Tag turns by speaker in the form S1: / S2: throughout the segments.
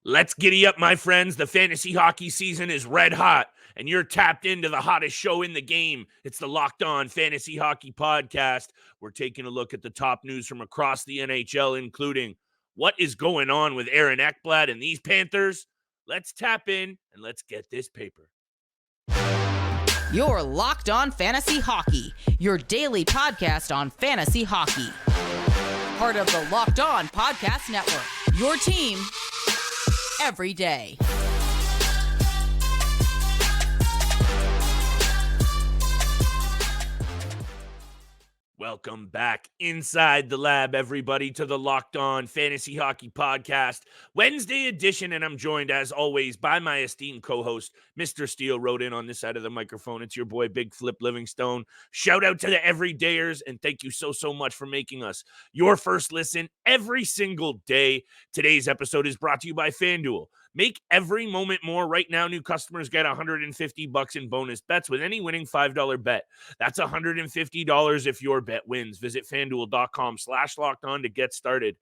S1: Let's giddy up, my friends. The fantasy hockey season is red hot, and you're tapped into the hottest show in the game. It's the Locked On Fantasy Hockey Podcast. We're taking a look at the top news from across the NHL, including what is going on with Aaron Ekblad and these Panthers. Let's tap in and let's get this paper.
S2: You're Locked On Fantasy Hockey, your daily podcast on fantasy hockey. Part of the Locked On Podcast Network, your team every day.
S1: Welcome back inside the lab, everybody, to the Locked On Fantasy Hockey Podcast, Wednesday edition, and I'm joined, as always, by my esteemed co-host, Mr. Steele, wrote in on this side of the microphone. It's your boy, Big Flip Livingstone. Shout out to the everydayers, and thank you so much for making us your first listen every single day. Today's episode is brought to you by FanDuel. Make every moment more. Right now, new customers get $150 in bonus bets with any winning $5 bet. That's $150 if your bet wins. Visit FanDuel.com/lockedon to get started.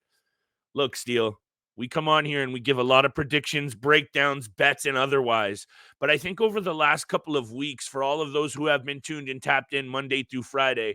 S1: Look, Steele, we come on here and we give a lot of predictions, breakdowns, bets, and otherwise. But I think over the last couple of weeks, for all of those who have been tuned and tapped in Monday through Friday,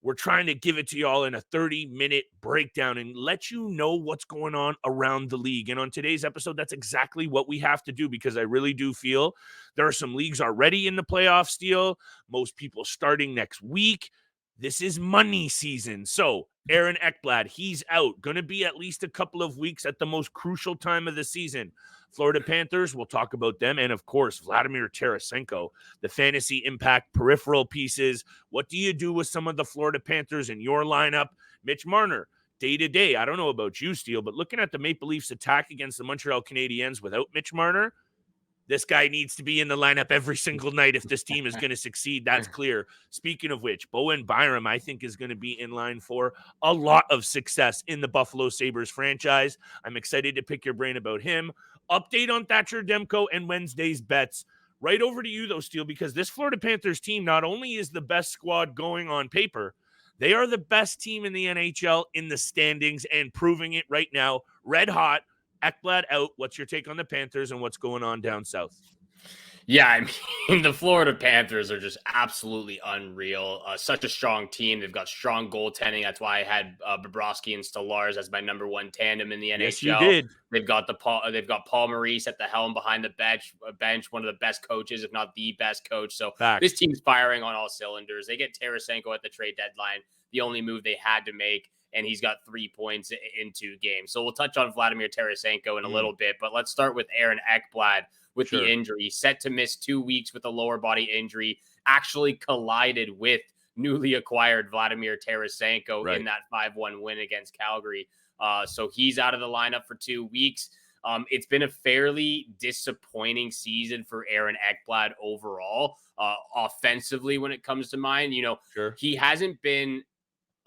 S1: we're trying to give it to y'all in a 30-minute breakdown and let you know what's going on around the league. And on today's episode, that's exactly what we have to do, because I really do feel there are some leagues already in the playoff Steele. Most people starting next week. This is money season. So Aaron Ekblad, he's out. Going to be at least a couple of weeks at the most crucial time of the season. Florida Panthers, we'll talk about them. And, of course, Vladimir Tarasenko, the fantasy impact peripheral pieces. What do you do with some of the Florida Panthers in your lineup? Mitch Marner, day-to-day. I don't know about you, Steele, but looking at the Maple Leafs attack against the Montreal Canadiens without Mitch Marner, this guy needs to be in the lineup every single night if this team is going to succeed. That's clear. Speaking of which, Bowen Byram, I think, is going to be in line for a lot of success in the Buffalo Sabres franchise. I'm excited to pick your brain about him. Update on Thatcher Demko and Wednesday's bets. Right over to you, though, Steele, because this Florida Panthers team not only is the best squad going on paper, they are the best team in the NHL in the standings and proving it right now. Red hot. Ekblad out. What's your take on the Panthers and what's going on down south?
S3: Yeah, I mean, the Florida Panthers are just absolutely unreal. Such a strong team. They've got strong goaltending. That's why I had Bobrovsky and Stolarz as my number one tandem in the NHL.
S1: Yes, you did.
S3: They've got Paul Maurice at the helm behind the bench, one of the best coaches, if not the best coach. So This team's firing on all cylinders. They get Tarasenko at the trade deadline, the only move they had to make, and he's got 3 points in 2 games. So we'll touch on Vladimir Tarasenko in a little bit, but let's start with Aaron Ekblad with the injury. Set to miss 2 weeks with a lower body injury, actually collided with newly acquired Vladimir Tarasenko in that 5-1 win against Calgary. So he's out of the lineup for 2 weeks. It's been a fairly disappointing season for Aaron Ekblad overall, offensively when it comes to mine. He hasn't been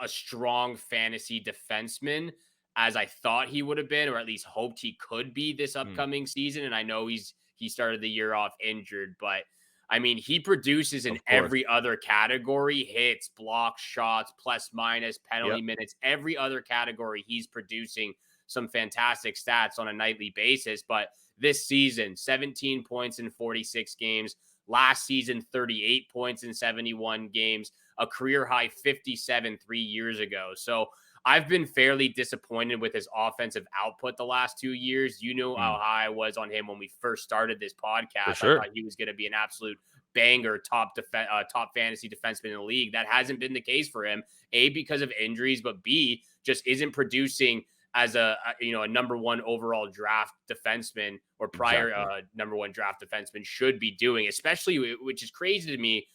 S3: a strong fantasy defenseman as I thought he would have been, or at least hoped he could be this upcoming season. And I know he started the year off injured, but I mean, he produces in every other category: hits, blocks, shots, plus minus, penalty minutes, every other category. He's producing some fantastic stats on a nightly basis. But this season, 17 points in 46 games. Last season, 38 points in 71 games, a career high 57 3 years ago. So I've been fairly disappointed with his offensive output the last 2 years. You know how high I was on him when we first started this podcast.
S1: Sure.
S3: I thought he was going to be an absolute banger, top fantasy defenseman in the league. That hasn't been the case for him, A, because of injuries, but B, just isn't producing as a number one overall draft defenseman or prior number one draft defenseman should be doing, especially, which is crazy to me,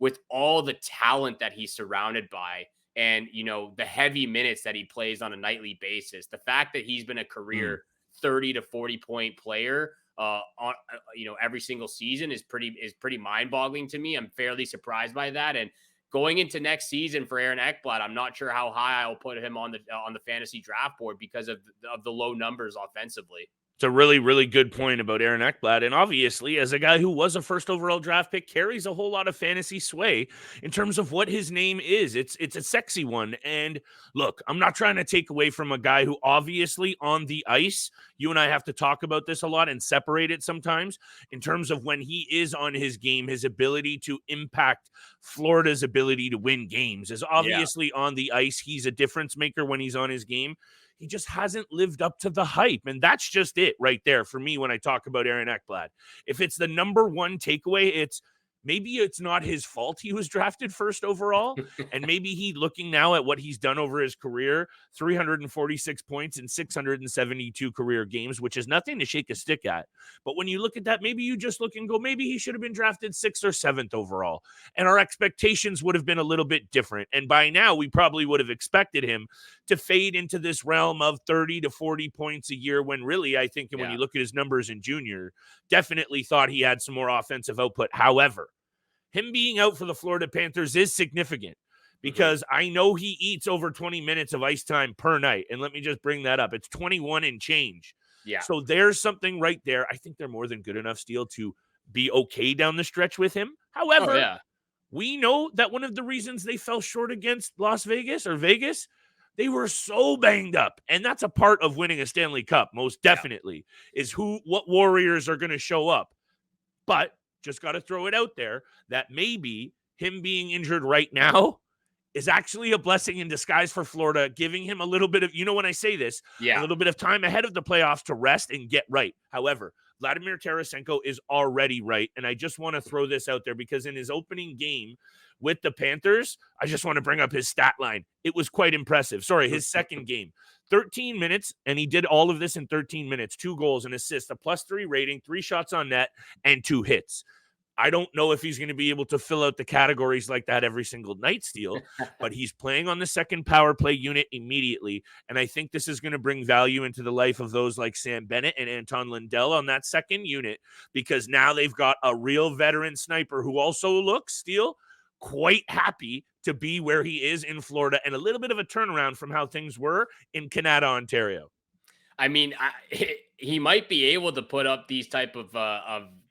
S3: with all the talent that he's surrounded by and, the heavy minutes that he plays on a nightly basis. The fact that he's been a career 30 to 40 point player every single season is pretty mind boggling to me. I'm fairly surprised by that. And going into next season for Aaron Ekblad, I'm not sure how high I'll put him on the fantasy draft board because of the low numbers offensively.
S1: It's a really, really good point about Aaron Ekblad. And obviously, as a guy who was a first overall draft pick, carries a whole lot of fantasy sway in terms of what his name is. It's a sexy one. And look, I'm not trying to take away from a guy who obviously on the ice, you and I have to talk about this a lot and separate it sometimes in terms of when he is on his game, his ability to impact Florida's ability to win games is obviously on the ice. He's a difference maker when he's on his game. He just hasn't lived up to the hype. And that's just it right there for me when I talk about Aaron Ekblad. If it's the number one takeaway, it's maybe it's not his fault he was drafted first overall. And maybe he looking now at what he's done over his career, 346 points in 672 career games, which is nothing to shake a stick at. But when you look at that, maybe you just look and go, maybe he should have been drafted 6th or 7th overall. And our expectations would have been a little bit different. And by now, we probably would have expected him to fade into this realm of 30 to 40 points a year when really, I think, when you look at his numbers in junior, definitely thought he had some more offensive output. However, him being out for the Florida Panthers is significant because I know he eats over 20 minutes of ice time per night. And let me just bring that up. It's 21 and change.
S3: Yeah.
S1: So there's something right there. I think they're more than good enough, Steele, to be okay down the stretch with him. However, we know that one of the reasons they fell short against Las Vegas or Vegas, they were so banged up. And that's a part of winning a Stanley Cup, most definitely, is what Warriors are going to show up. But just got to throw it out there that maybe him being injured right now is actually a blessing in disguise for Florida, giving him a little bit of, when I say this, a little bit of time ahead of the playoffs to rest and get right. However, Vladimir Tarasenko is already right. And I just want to throw this out there because in his opening game with the Panthers, I just want to bring up his stat line. It was quite impressive. Sorry, his second game. 13 minutes, and he did all of this in 13 minutes. 2 goals, an assist, a +3 rating, 3 shots on net, and 2 hits. I don't know if he's going to be able to fill out the categories like that every single night, Steele, but he's playing on the second power play unit immediately, and I think this is going to bring value into the life of those like Sam Bennett and Anton Lundell on that second unit because now they've got a real veteran sniper who also looks, Steele, quite happy to be where he is in Florida and a little bit of a turnaround from how things were in Canada, Ontario.
S3: I mean, he might be able to put up these type of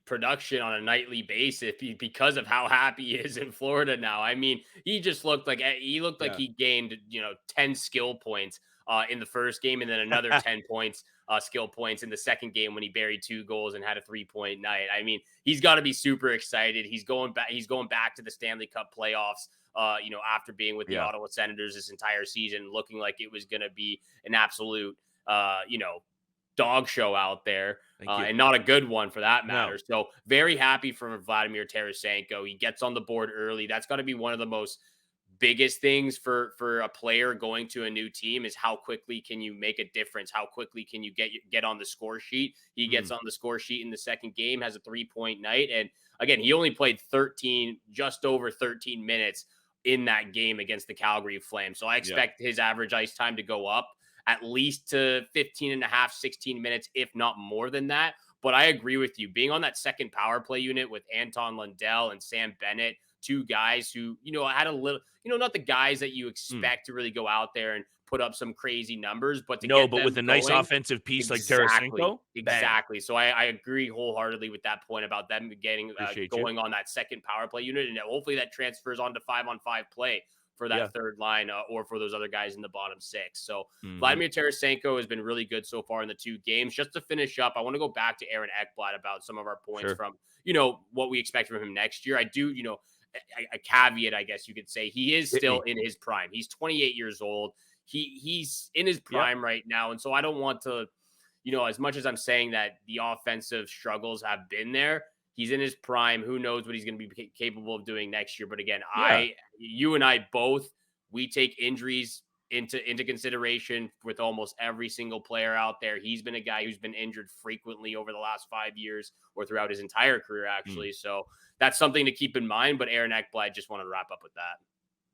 S3: production on a nightly basis because of how happy he is in Florida now. I mean, he just looked like he gained 10 skill points in the first game and then another 10 points skill points in the second game when he buried 2 goals and had a 3-point night. I mean, he's got to be super excited. He's going back to the Stanley Cup playoffs. After being with the Ottawa Senators this entire season, looking like it was going to be an absolute dog show out there. And not a good one for that matter. No. So very happy for Vladimir Tarasenko. He gets on the board early. That's got to be one of the most biggest things for a player going to a new team is how quickly can you make a difference? How quickly can you get on the score sheet? He gets on the score sheet in the second game, has a 3-point night. And again, he only played just over 13 minutes in that game against the Calgary Flames. So I expect his average ice time to go up at least to 15 and a half, 16 minutes, if not more than that. But I agree with you. Being on that second power play unit with Anton Lundell and Sam Bennett, 2 guys who, had a little, not the guys that you expect to really go out there and put up some crazy numbers, but
S1: with a nice offensive piece like Tarasenko.
S3: Exactly. So I agree wholeheartedly with that point about them getting going on that second power play unit. And hopefully that transfers on to 5-on-5 play for that third line or for those other guys in the bottom 6. So Vladimir Tarasenko has been really good so far in the 2 games. Just to finish up, I want to go back to Aaron Ekblad about some of our points from, what we expect from him next year. I do, a caveat, I guess you could say. He is still in his prime. He's 28 years old. He's in his prime right now. And so I don't want to, as much as I'm saying that the offensive struggles have been there, he's in his prime. Who knows what he's going to be capable of doing next year? But again, you and I both, we take injuries into consideration with almost every single player out there. He's been a guy who's been injured frequently over the last 5 years or throughout his entire career, actually. So that's something to keep in mind. But Aaron Ekblad, just want to wrap up with that.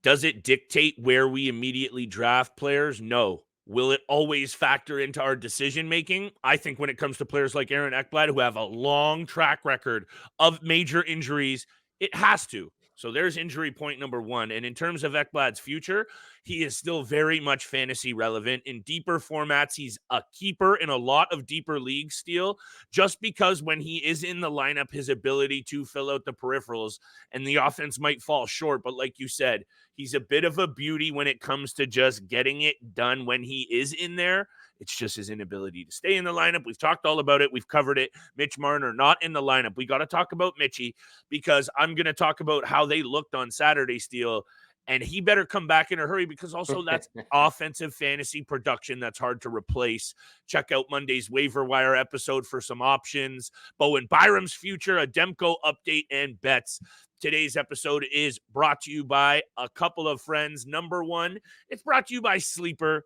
S1: Does it dictate where we immediately draft players? No. Will it always factor into our decision-making? I think when it comes to players like Aaron Ekblad, who have a long track record of major injuries, it has to. So there's injury point number one. And in terms of Ekblad's future, he is still very much fantasy relevant. In deeper formats, he's a keeper in a lot of deeper leagues still, just because when he is in the lineup, his ability to fill out the peripherals and the offense might fall short. But like you said, he's a bit of a beauty when it comes to just getting it done when he is in there. It's just his inability to stay in the lineup. We've talked all about it. We've covered it. Mitch Marner not in the lineup. We got to talk about Mitchie because I'm going to talk about how they looked on Saturday, Steele, and he better come back in a hurry because also that's offensive fantasy production that's hard to replace. Check out Monday's waiver wire episode for some options. Bowen Byram's future, a Demko update, and bets. Today's episode is brought to you by a couple of friends. Number one, it's brought to you by Sleeper.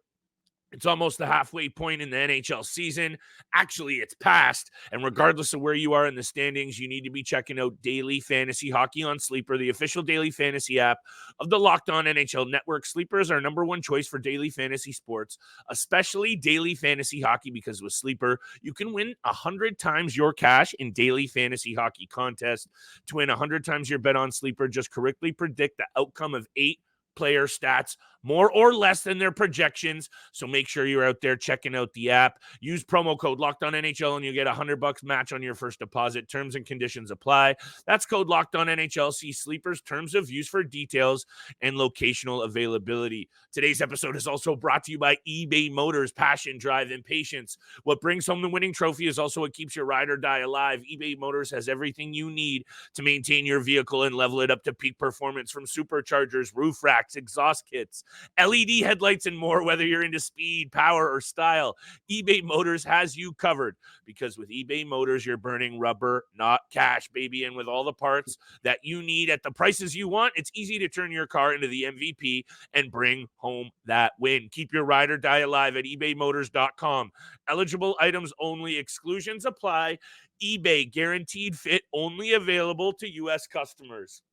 S1: It's almost the halfway point in the NHL season. Actually, it's past. And regardless of where you are in the standings, you need to be checking out Daily Fantasy Hockey on Sleeper, the official daily fantasy app of the Locked On NHL Network. Sleeper is our number one choice for daily fantasy sports, especially daily fantasy hockey, because with Sleeper, you can win 100 times your cash in daily fantasy hockey contests. To win 100 times your bet on Sleeper, just correctly predict the outcome of 8 player stats, more or less than their projections. So make sure you're out there checking out the app. Use promo code LOCKEDONNHL and you get $100 match on your first deposit. Terms and conditions apply. That's code LOCKEDONNHL. See Sleeper's terms of use for details and locational availability. Today's episode is also brought to you by eBay Motors. Passion, drive, and patience. What brings home the winning trophy is also what keeps your ride or die alive. eBay Motors has everything you need to maintain your vehicle and level it up to peak performance, from superchargers, roof racks, exhaust kits, LED headlights, and more. Whether you're into speed, power, or style, eBay Motors has you covered, because with eBay Motors, you're burning rubber, not cash, baby. And with all the parts that you need at the prices you want, it's easy to turn your car into the MVP and bring home that win. Keep your ride or die alive at ebaymotors.com. Eligible items only. Exclusions apply. eBay, guaranteed fit, only available to U.S. customers.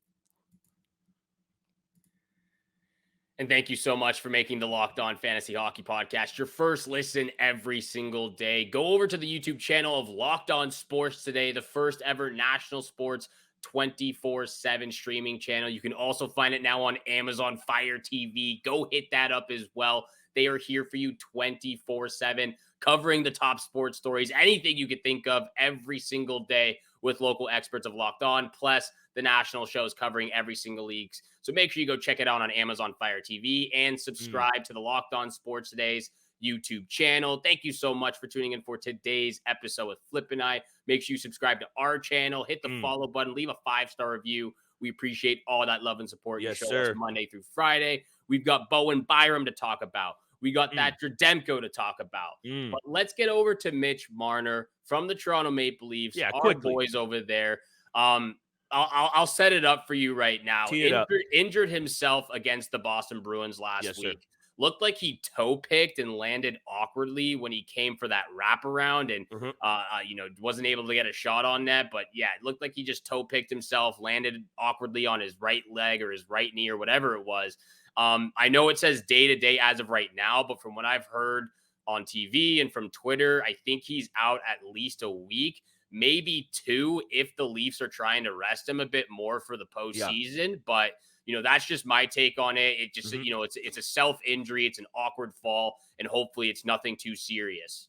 S3: And thank you so much for making the Locked On Fantasy Hockey Podcast your first listen every single day. Go over to the YouTube channel of Locked On Sports Today, the first ever national sports 24/7 streaming channel. You can also find it now on Amazon Fire TV. Go hit that up as well. They are here for you 24/7, covering the top sports stories, anything you could think of every single day, with local experts of Locked On, plus the national shows covering every single league. So make sure you go check it out on Amazon Fire TV and subscribe to the Locked On Sports Today's YouTube channel. Thank you so much for tuning in for today's episode with Flip and I. Make sure you subscribe to our channel, hit the follow button, leave a 5-star review. We appreciate all that love and support you show us Monday through Friday. We've got Bowen Byram to talk about. We got Thatcher Demko to talk about. But let's get over to Mitch Marner from the Toronto Maple Leafs.
S1: Yeah,
S3: our
S1: quickly.
S3: boys over there. I'll set it up for you right now. Injured himself against the Boston Bruins last week.
S1: Sir.
S3: Looked like he toe picked and landed awkwardly when he came for that wraparound, and wasn't able to get a shot on net. But yeah, it looked like he just toe picked himself, landed awkwardly on his right leg or his right knee or whatever it was. I know it says day to day as of right now, but from what I've heard on TV and from Twitter, I think he's out at least a week, maybe 2, if the Leafs are trying to rest him a bit more for the postseason. Yeah. But, that's just my take on it. It just, it's a self-injury. It's an awkward fall, and hopefully it's nothing too serious.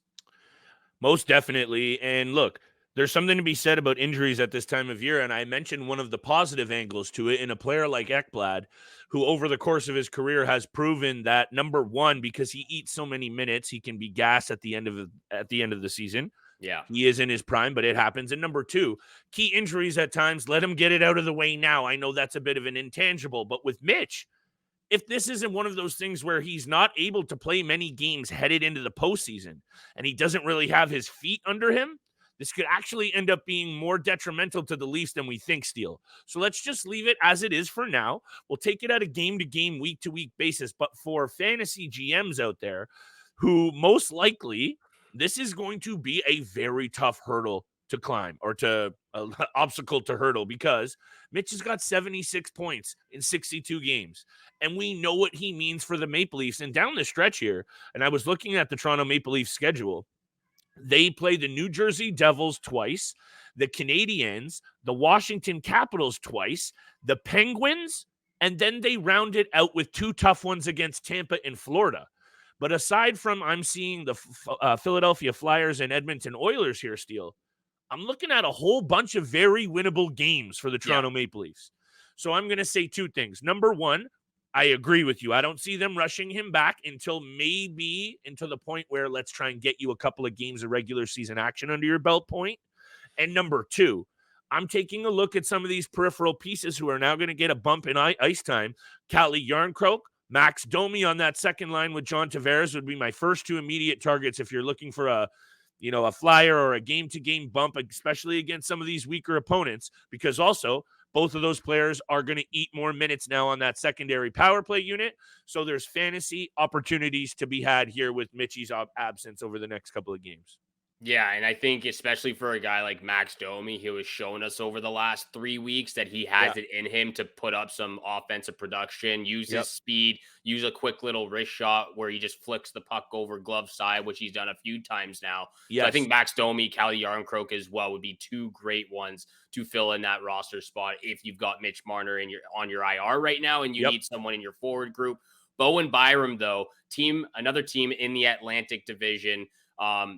S1: Most definitely. And look, there's something to be said about injuries at this time of year. And I mentioned one of the positive angles to it in a player like Ekblad, who over the course of his career has proven that, number one, because he eats so many minutes, he can be gassed at the end of the season.
S3: Yeah,
S1: he is in his prime, but it happens. And number two, key injuries at times, let him get it out of the way now. I know that's a bit of an intangible, but with Mitch, if this isn't one of those things where he's not able to play many games headed into the postseason and he doesn't really have his feet under him, this could actually end up being more detrimental to the Leafs than we think, Steele. So let's just leave it as it is for now. We'll take it at a game-to-game, week-to-week basis. But for fantasy GMs out there who most likely, this is going to be a very tough hurdle to climb, or to obstacle to hurdle, because Mitch has got 76 points in 62 games. And we know what he means for the Maple Leafs. And down the stretch here, and I was looking at the Toronto Maple Leafs schedule, they play the New Jersey Devils twice. the Canadiens, the Washington Capitals twice, the Penguins, and then they round it out with 2 tough ones against Tampa and Florida. But aside from I'm seeing the Philadelphia Flyers and Edmonton Oilers here, Steele, I'm looking at a whole bunch of very winnable games for the Toronto Maple Leafs. So I'm going to say 2 things. Number 1, I agree with you. I don't see them rushing him back until the point where let's try and get you a couple of games of regular season action under your belt point. And number 2, I'm taking a look at some of these peripheral pieces who are now going to get a bump in ice time. Calle Jarnkrok, Max Domi on that second line with John Tavares would be my first 2 immediate targets if you're looking for a flyer or a game-to-game bump, especially against some of these weaker opponents, because also both of those players are going to eat more minutes now on that secondary power play unit. So there's fantasy opportunities to be had here with Mitchie's absence over the next couple of games.
S3: Yeah, and I think especially for a guy like Max Domi, he was showing us over the last 3 weeks that he has it in him to put up some offensive production, use his speed, use a quick little wrist shot where he just flicks the puck over glove side, which he's done a few times now. Yes. So I think Max Domi, Calle Jarnkrok as well would be 2 great ones to fill in that roster spot if you've got Mitch Marner on your IR right now and you need someone in your forward group. Bowen Byram, though, another team in the Atlantic Division,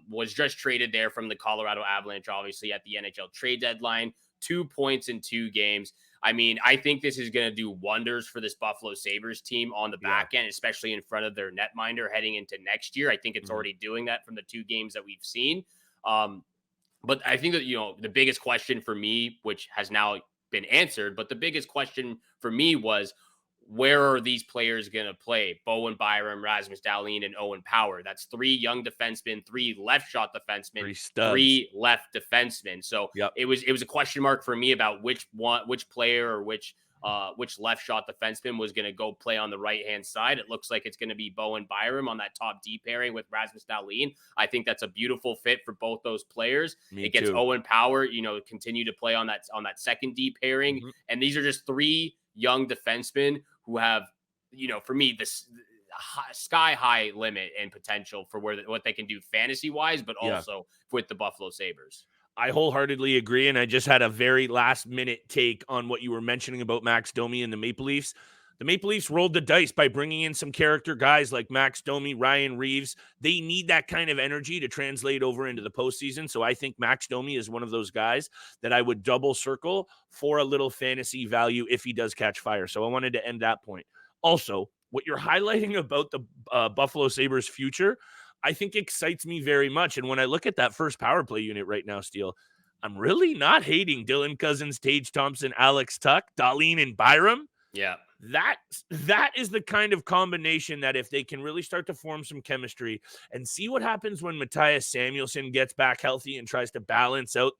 S3: was just traded there from the Colorado Avalanche, obviously, at the NHL trade deadline. 2 points in 2 games. I mean, I think this is going to do wonders for this Buffalo Sabres team on the back end, especially in front of their netminder heading into next year. I think it's already doing that from the 2 games that we've seen. But I think that, the biggest question for me, which has now been answered, but the biggest question for me was, where are these players going to play? Bowen Byram, Rasmus Dahlin, and Owen Power. That's 3 young defensemen, 3 left shot defensemen, 3 left defensemen. So it was a question mark for me about which player or which left shot defenseman was going to go play on the right-hand side. It looks like it's going to be Bowen Byram on that top D pairing with Rasmus Dahlin. I think that's a beautiful fit for both those players. It gets Owen Power, continue to play on that second D pairing. And these are just 3 young defensemen who have, for me, this sky high limit and potential for what they can do fantasy wise, but also with the Buffalo Sabres.
S1: I wholeheartedly agree. And I just had a very last minute take on what you were mentioning about Max Domi and the Maple Leafs. The Maple Leafs rolled the dice by bringing in some character guys like Max Domi, Ryan Reeves. They need that kind of energy to translate over into the postseason. So I think Max Domi is one of those guys that I would double circle for a little fantasy value if he does catch fire. So I wanted to end that point. Also, what you're highlighting about the Buffalo Sabres future, I think excites me very much. And when I look at that first power play unit right now, Steele, I'm really not hating Dylan Cousins, Tage Thompson, Alex Tuch, Dahlin, and Byram.
S3: Yeah.
S1: That is the kind of combination that if they can really start to form some chemistry and see what happens when Matthias Samuelsson gets back healthy and tries to balance out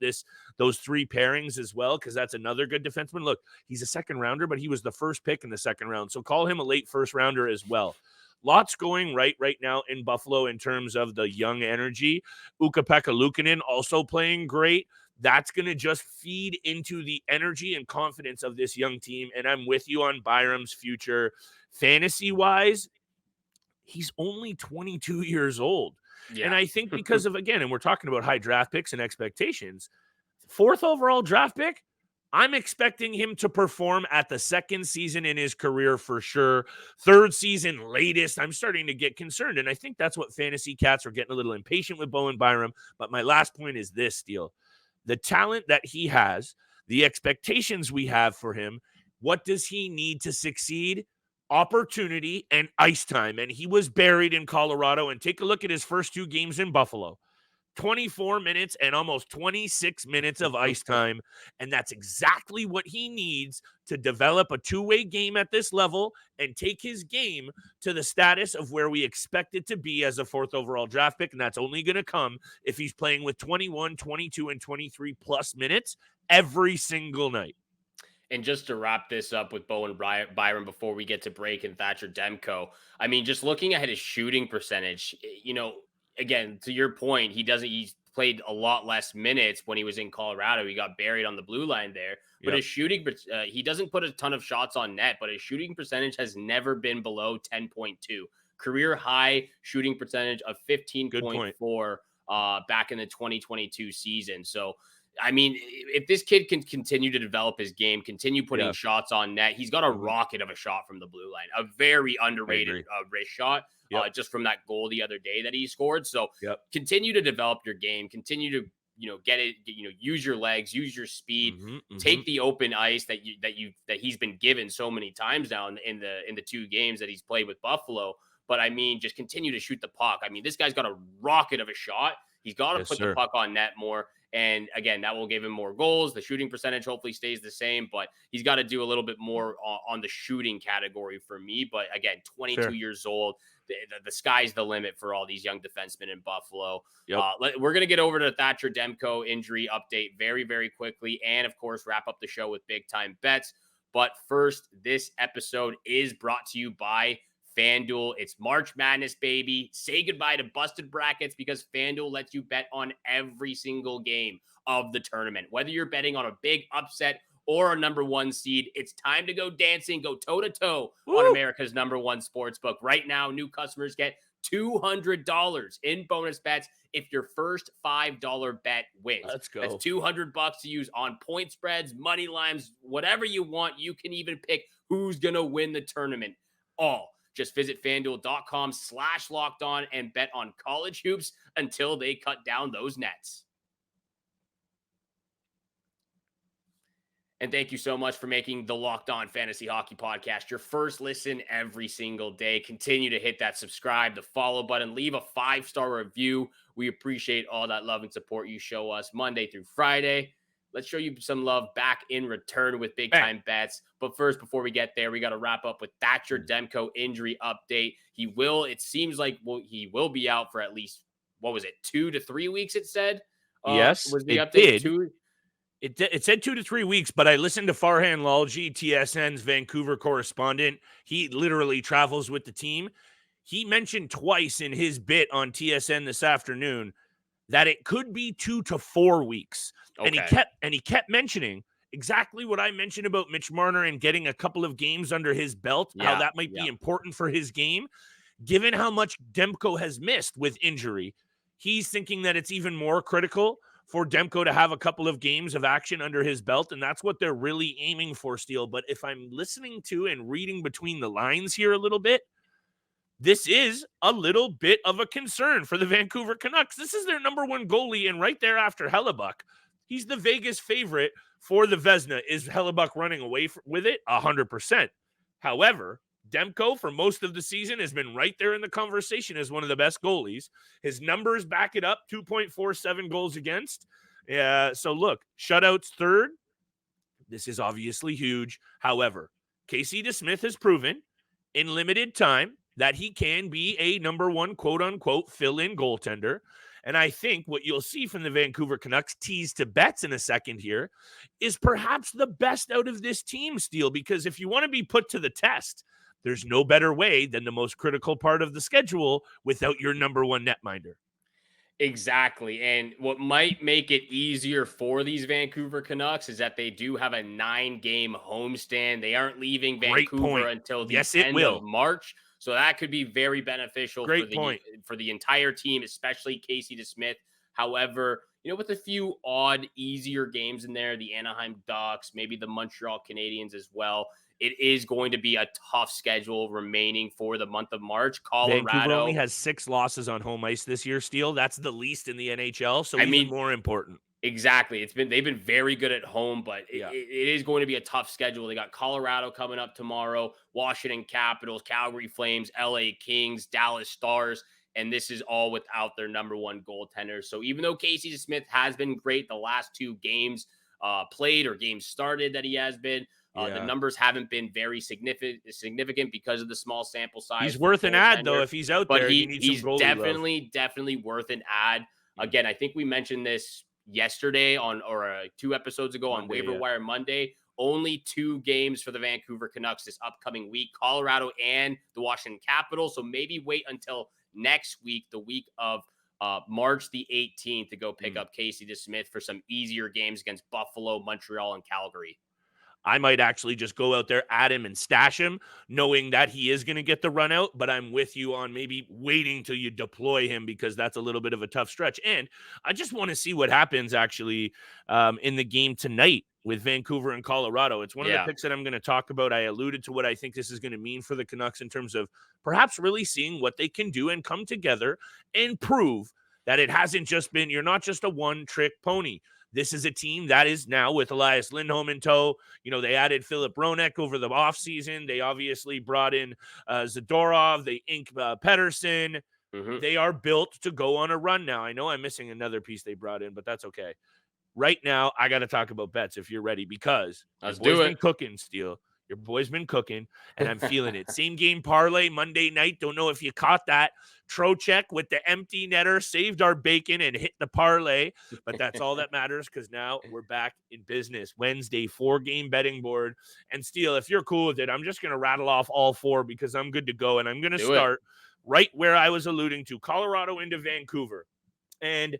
S1: those 3 pairings as well, because that's another good defenseman. Look, he's a second rounder, but he was the first pick in the second round, so call him a late first rounder as well. Lots going right now in Buffalo in terms of the young energy. Ukko-Pekka Luukkonen also playing great. That's going to just feed into the energy and confidence of this young team. And I'm with you on Byram's future. Fantasy-wise, he's only 22 years old. Yeah. And I think because of, again, and we're talking about high draft picks and expectations, 4th overall draft pick, I'm expecting him to perform at the 2nd season in his career for sure. 3rd season latest, I'm starting to get concerned. And I think that's what fantasy cats are getting a little impatient with Bowen Byram. But my last point is this, Steele. The talent that he has, the expectations we have for him, what does he need to succeed? Opportunity and ice time. And he was buried in Colorado. And take a look at his first 2 games in Buffalo. 24 minutes and almost 26 minutes of ice time. And that's exactly what he needs to develop a 2-way game at this level and take his game to the status of where we expect it to be as a 4th overall draft pick. And that's only going to come if he's playing with 21, 22, and 23 plus minutes every single night.
S3: And just to wrap this up with Bowen Byram before we get to break and Thatcher Demko, I mean, just looking at his shooting percentage, again, to your point, he's played a lot less minutes when he was in Colorado. He got buried on the blue line there. But his shooting, he doesn't put a ton of shots on net, but his shooting percentage has never been below 10.2. Career high shooting percentage of 15.4 back in the 2022 season. So I mean, if this kid can continue to develop his game, continue putting shots on net, he's got a rocket of a shot from the blue line, a very underrated wrist shot, just from that goal the other day that he scored. So continue to develop your game, continue to, get it, use your legs, use your speed, take the open ice that he's been given so many times now in the 2 games that he's played with Buffalo. But I mean, just continue to shoot the puck. I mean, this guy's got a rocket of a shot. He's got to put the puck on net more. And again, that will give him more goals. The shooting percentage hopefully stays the same, but he's got to do a little bit more on the shooting category for me. But again, 22 years old, the sky's the limit for all these young defensemen in Buffalo. We're going to get over to the Thatcher Demko injury update very, very quickly. And of course, wrap up the show with big time bets. But first, this episode is brought to you by FanDuel. It's March Madness, baby. Say goodbye to busted brackets because FanDuel lets you bet on every single game of the tournament. Whether you're betting on a big upset or a number 1 seed, it's time to go dancing, go toe-to-toe on America's number 1 sportsbook. Right now, new customers get $200 in bonus bets if your first $5 bet wins.
S1: Let's go.
S3: That's $200 to use on point spreads, money lines, whatever you want. You can even pick who's going to win the tournament. Just visit FanDuel.com/lockedon and bet on college hoops until they cut down those nets. And thank you so much for making the Locked On Fantasy Hockey Podcast your first listen every single day. Continue to hit that subscribe, the follow button, leave a 5-star review. We appreciate all that love and support you show us Monday through Friday. Let's show you some love back in return with big time bets. But first, before we get there, we got to wrap up with Thatcher Demko injury update. It seems like he will be out for at least, 2 to 3 weeks, it said?
S1: Yes,
S3: was the
S1: it
S3: update
S1: did. It said 2 to 3 weeks, but I listened to Farhan Lalji, TSN's Vancouver correspondent. He literally travels with the team. He mentioned twice in his bit on TSN this afternoon that it could be 2 to 4 weeks. Okay. And he kept mentioning exactly what I mentioned about Mitch Marner and getting a couple of games under his belt, how that might be important for his game. Given how much Demko has missed with injury, he's thinking that it's even more critical for Demko to have a couple of games of action under his belt, and that's what they're really aiming for, Steele. But if I'm listening to and reading between the lines here a little bit, this is a little bit of a concern for the Vancouver Canucks. This is their number 1 goalie, and right there after Hellebuck, he's the Vegas favorite for the Vezina. Is Hellebuck running away with it? 100%. However, Demko, for most of the season, has been right there in the conversation as one of the best goalies. His numbers back it up, 2.47 goals against. So look, shutouts third. This is obviously huge. However, Casey DeSmith has proven in limited time that he can be a number 1 quote-unquote fill-in goaltender. And I think what you'll see from the Vancouver Canucks, tease to bets in a second here, is perhaps the best out of this team, Steele, because if you want to be put to the test, there's no better way than the most critical part of the schedule without your number 1 netminder.
S3: Exactly. And what might make it easier for these Vancouver Canucks is that they do have a 9-game homestand. They aren't leaving Vancouver until the end of March. So that could be very beneficial for the entire team, especially Casey DeSmith. However, with a few odd, easier games in there, the Anaheim Ducks, maybe the Montreal Canadiens as well, it is going to be a tough schedule remaining for the month of March.
S1: Vancouver only has 6 losses on home ice this year, Steele. That's the least in the NHL, so even more important.
S3: Exactly. They've been very good at home, but it is going to be a tough schedule. They got Colorado coming up tomorrow, Washington Capitals, Calgary Flames, LA Kings, Dallas Stars, and this is all without their number 1 goaltender. So even though Casey DeSmith has been great the last 2 games played or games started that he has been, the numbers haven't been very significant because of the small sample size.
S1: He's worth an ad, though, if he's out there.
S3: He's definitely worth an ad. Again, I think we mentioned this yesterday or 2 episodes ago on Waiver Wire Monday. Only 2 games for the Vancouver Canucks this upcoming week, Colorado and the Washington Capitals. So maybe wait until next week, the week of March the 18th, to go pick up Casey DeSmith for some easier games against Buffalo, Montreal, and Calgary.
S1: I might actually just go out there, add him, and stash him, knowing that he is going to get the run out. But I'm with you on maybe waiting till you deploy him because that's a little bit of a tough stretch. And I just want to see what happens actually in the game tonight with Vancouver and Colorado. It's one of the picks that I'm going to talk about. I alluded to what I think this is going to mean for the Canucks in terms of perhaps really seeing what they can do and come together and prove that it hasn't just been, you're not just a one-trick pony. This is a team that is now with Elias Lindholm in tow. You know, they added Philip Ronek over the offseason. They obviously brought in Zadorov. They inked Pettersson.
S3: Mm-hmm.
S1: They are built to go on a run now. I know I'm missing another piece they brought in, but that's okay. Right now, I got to talk about bets if you're ready because
S3: Let's
S1: your boy's
S3: do it.
S1: been cooking, Steele. Your boy's been cooking, and I'm feeling it. Same game parlay Monday night. Don't know if you caught that. Trocheck with the empty netter saved our bacon and hit the parlay, but that's all that matters because now we're back in business. Wednesday, 4-game betting board. And Steele, if you're cool with it, I'm just going to rattle off all 4 because I'm good to go, and I'm going to start right where I was alluding to, Colorado into Vancouver. And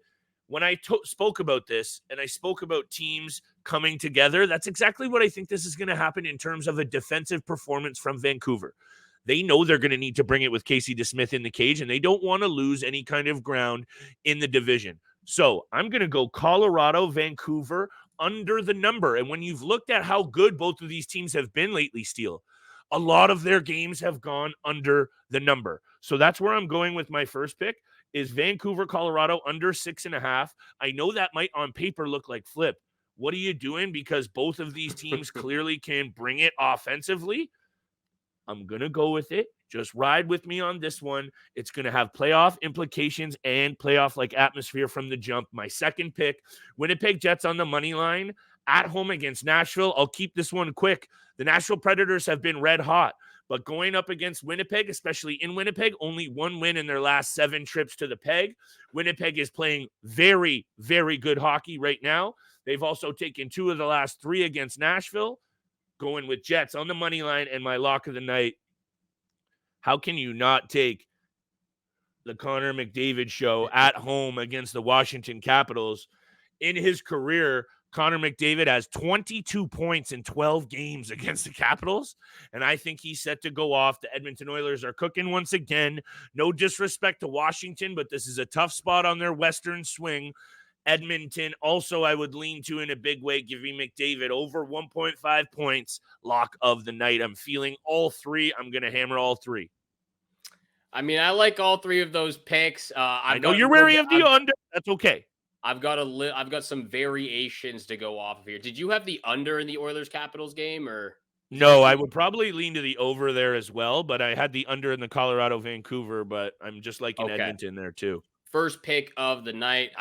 S1: when I spoke about this and I spoke about teams coming together, that's exactly what I think this is going to happen in terms of a defensive performance from Vancouver. They know they're going to need to bring it with Casey DeSmith in the cage, and they don't want to lose any kind of ground in the division. So I'm going to go Colorado, Vancouver, under the number. And when you've looked at how good both of these teams have been lately, Steele, a lot of their games have gone under the number. So that's where I'm going with my first pick. Is Vancouver, Colorado under 6.5. I know that might on paper look like flip. What are you doing? Because both of these teams clearly can bring it offensively. I'm going to go with it. Just ride with me on this one. It's going to have playoff implications and playoff-like atmosphere from the jump. My second pick, Winnipeg Jets on the money line at home against Nashville. I'll keep this one quick. The Nashville Predators have been red hot. But going up against Winnipeg, especially in Winnipeg, only 1 win in their last 7 trips to the peg. Winnipeg is playing very, very good hockey right now. They've also taken 2 of the last 3 against Nashville. Going with Jets on the money line and my lock of the night. How can you not take the Connor McDavid show at home against the Washington Capitals? In his career, Connor McDavid has 22 points in 12 games against the Capitals, and I think he's set to go off. The Edmonton Oilers are cooking once again. No disrespect to Washington, but this is a tough spot on their western swing. Edmonton also I would lean to in a big way, giving McDavid over 1.5 points. Lock of the night. I'm feeling all 3. I'm going to hammer all 3.
S3: I mean, I like all 3 of those picks.
S1: I know you're wary of the under. That's okay.
S3: I've got some variations to go off of here. Did you have the under in the Oilers Capitals game or?
S1: No, I would probably lean to the over there as well, but I had the under in the Colorado Vancouver, but I'm just liking Edmonton there too.
S3: First pick of the night.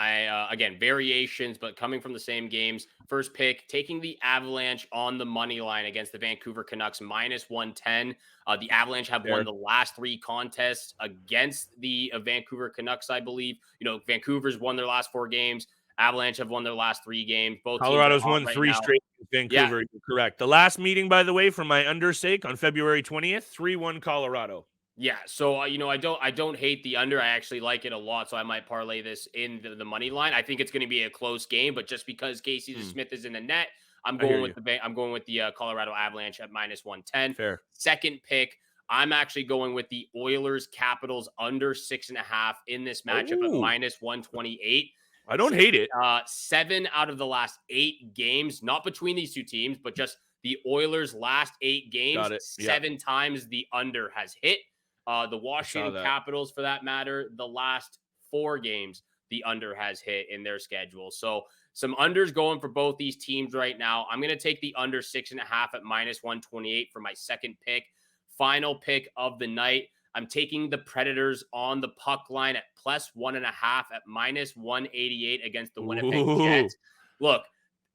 S3: Again, variations, but coming from the same games. First pick, taking the Avalanche on the money line against the Vancouver Canucks, -110. The Avalanche have won the last 3 contests against the Vancouver Canucks, I believe. You know, Vancouver's won their last 4 games. Avalanche have won their last 3 games. Both
S1: Colorado's won 3 straight with Vancouver. You're correct. The last meeting, by the way, for my under sake on February 20th, 3-1 Colorado.
S3: Yeah, so I don't hate the under. I actually like it a lot, so I might parlay this in the money line. I think it's going to be a close game, but just because Casey DeSmith is in the net, I'm going with the Colorado Avalanche at -110.
S1: Fair.
S3: Second pick, I'm actually going with the Oilers Capitals under 6.5 in this matchup at -128.
S1: I don't hate it.
S3: 7 out of the last 8 games, not between these 2 teams, but just the Oilers' last 8 games, 7 times the under has hit. The Washington Capitals, for that matter, the last 4 games, the under has hit in their schedule. So some unders going for both these teams right now. I'm going to take the under 6.5 at -128 for my second pick. Final pick of the night. I'm taking the Predators on the puck line at +1.5 at -188 against the Winnipeg Jets. Look,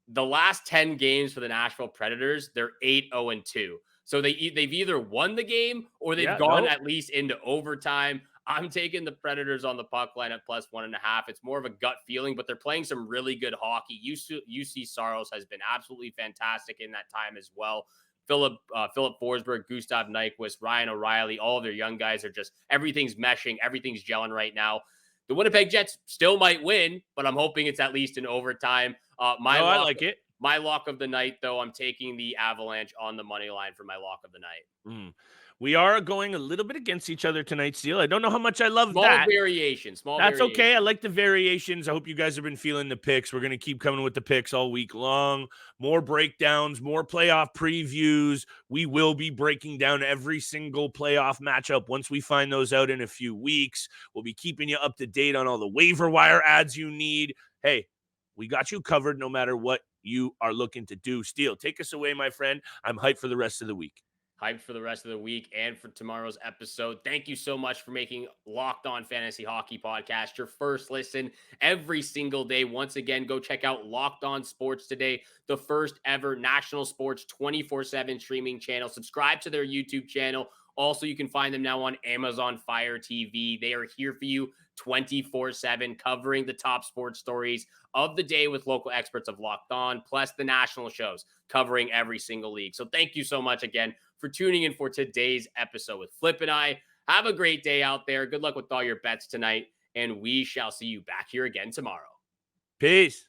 S3: the last 10 games for the Nashville Predators, they're 8-0-2. So they've either won the game or they've gone at least into overtime. I'm taking the Predators on the puck line at +1.5. It's more of a gut feeling, but they're playing some really good hockey. UC Saros has been absolutely fantastic in that time as well. Philip Forsberg, Gustav Nyquist, Ryan O'Reilly, all of their young guys are just, everything's meshing, everything's gelling right now. The Winnipeg Jets still might win, but I'm hoping it's at least in overtime.
S1: I like it.
S3: My lock of the night, though, I'm taking the Avalanche on the money line for my lock of the night.
S1: We are going a little bit against each other tonight, Steele. I don't know how much I love
S3: Small
S1: that.
S3: variation.
S1: That's okay. I like the variations. I hope you guys have been feeling the picks. We're going to keep coming with the picks all week long. More breakdowns, more playoff previews. We will be breaking down every single playoff matchup once we find those out in a few weeks. We'll be keeping you up to date on all the waiver wire ads you need. Hey, we got you covered no matter what you are looking to do. Steele, take us away, my friend. I'm hyped for the rest of the week.
S3: Hyped for the rest of the week and for tomorrow's episode. Thank you so much for making Locked On Fantasy Hockey Podcast your first listen every single day. Once again, go check out Locked On Sports Today, the first ever national sports 24/7 streaming channel. Subscribe to their YouTube channel. Also, you can find them now on Amazon Fire TV. They are here for you 24/7, covering the top sports stories of the day with local experts of Locked On, plus the national shows covering every single league. So thank you so much again for tuning in for today's episode with Flip and I. Have a great day out there. Good luck with all your bets tonight, and we shall see you back here again tomorrow.
S1: Peace.